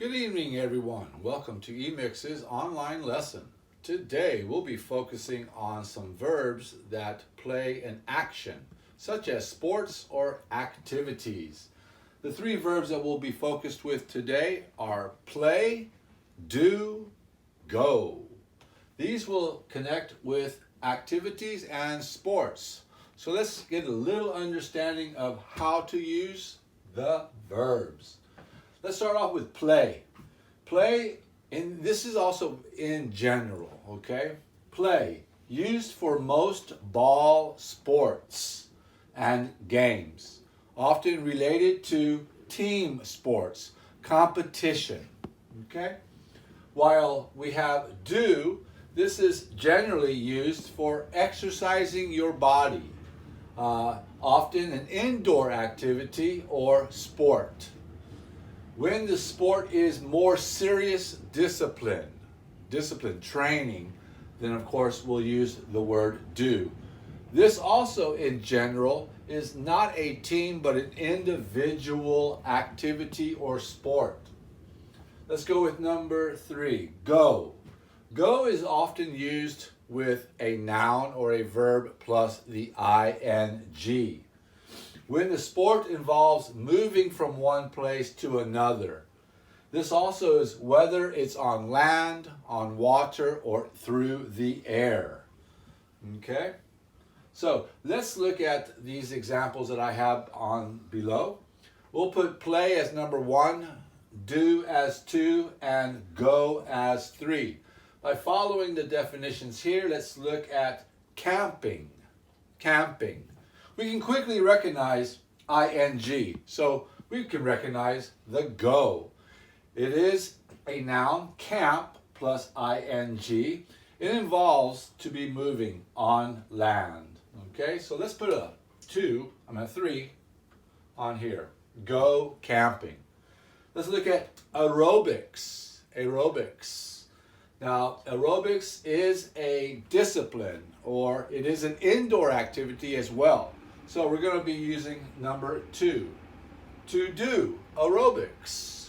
Good evening, everyone. Welcome to eMix's online lesson. Today, we'll be focusing on some verbs that play an action, such as sports or activities. The three verbs that we'll be focused with today are play, do, go. These will connect with activities and sports. So let's get a little understanding of how to use the verbs. Let's start off with play. Play, and this is also in general, okay? Play, used for most ball sports and games, often related to team sports, competition, okay? While we have do, this is generally used for exercising your body, often an indoor activity or sport. When the sport is more serious discipline training, then of course we'll use the word do. This also in general is not a team but an individual activity or sport. Let's go with number 3, go. Go is often used with a noun or a verb plus the ing. When the sport involves moving from one place to another. This also is whether it's on land, on water, or through the air. Okay? So let's look at these examples that I have on below. We'll put play as number 1, do as 2, and go as 3. By following the definitions here, let's look at camping. Camping. We can quickly recognize ing, so we can recognize the go. It is a noun, camp, plus ing. It involves to be moving on land. Okay, so let's put a 3 on here. Go camping. Let's look at aerobics. Aerobics. Now, aerobics is a discipline, or it is an indoor activity as well. So we're going to be using number 2. To do, aerobics.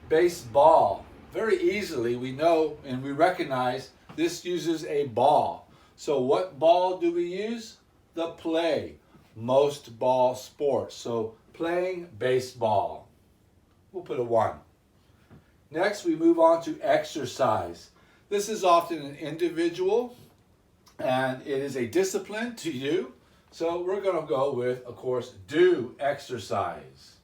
Baseball. Very easily we know and we recognize this uses a ball. So what ball do we use? The play. Most ball sports. So playing baseball. We'll put a 1. Next, we move on to exercise. This is often an individual, and it is a discipline to do. So we're going to go with, of course, do exercise.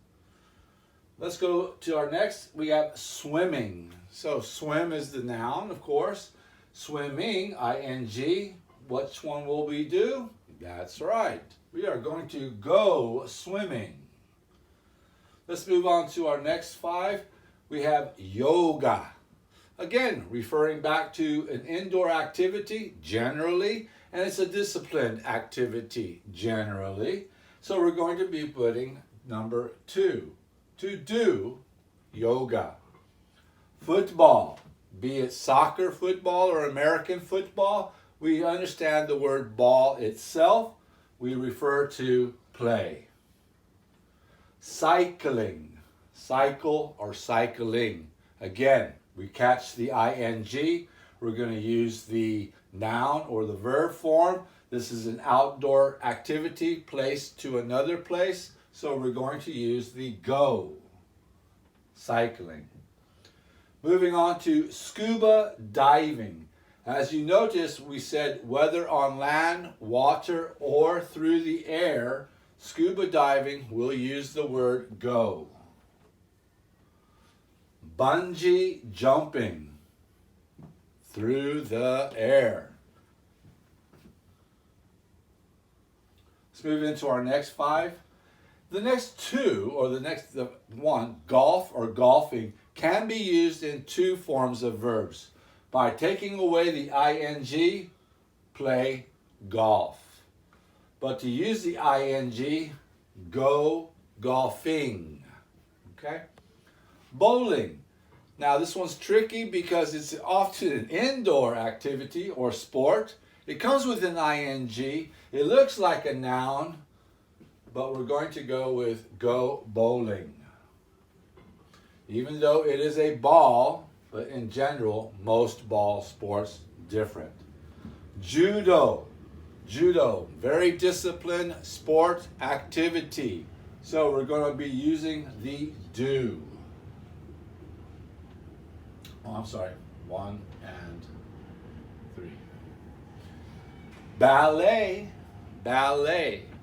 Let's go to our next. We have swimming. So swim is the noun, of course. Swimming, ing. Which one will we do? That's right. We are going to go swimming. Let's move on to our next 5. We have yoga. Again, referring back to an indoor activity generally, and it's a disciplined activity generally. So we're going to be putting number 2. To do yoga. Football, be it soccer football or American football, we understand the word ball itself. We refer to play. Cycling. Cycle or cycling. Again, we catch the ing. We're going to use the noun or the verb form. This is an outdoor activity placed to another place. So we're going to use the go. Cycling. Moving on to scuba diving. As you notice, we said whether on land, water, or through the air, scuba diving will use the word go. Bungee jumping through the air. Let's move into our next 5. The next 2, or the one, golf or golfing, can be used in 2 forms of verbs. By taking away the ing, play golf. But to use the ing, go golfing. Okay? Bowling. Now this one's tricky because it's often an indoor activity or sport. It comes with an ing. It looks like a noun, but we're going to go with go bowling. even though it is a ball, but in general, most ball sports different. Judo, very disciplined sport activity. So we're going to be using the do. Oh, I'm sorry, 1 and 3. Ballet.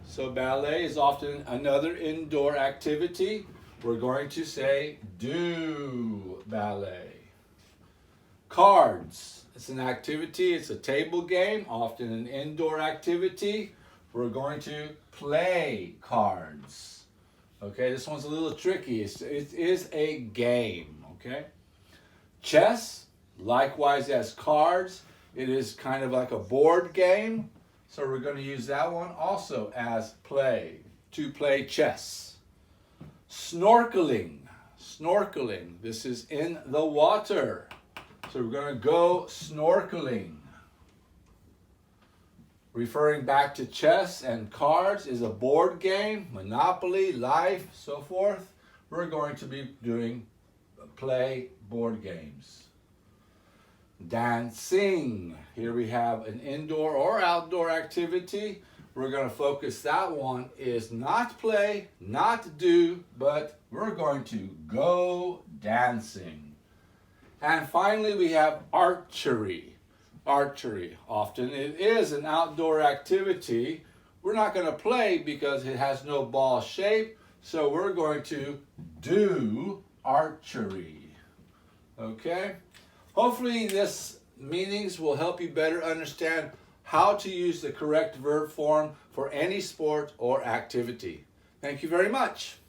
So ballet is often another indoor activity. We're going to say do ballet. Cards. It's an activity. It's a table game, often an indoor activity. We're going to play cards. Okay, this one's a little tricky. It is a game. Okay. Chess, likewise as cards, it is kind of like a board game. So we're going to use that one also as play, to play chess. Snorkeling. This is in the water. So we're going to go snorkeling. Referring back to chess and cards is a board game, Monopoly, Life, so forth. We're going to be doing play board games. Dancing. Here we have an indoor or outdoor activity. We're going to focus, that one is not play, not do, but we're going to go dancing. And finally we have archery. Often it is an outdoor activity. We're not going to play because it has no ball shape, so we're going to do archery. Okay? Hopefully this meanings will help you better understand how to use the correct verb form for any sport or activity. Thank you very much.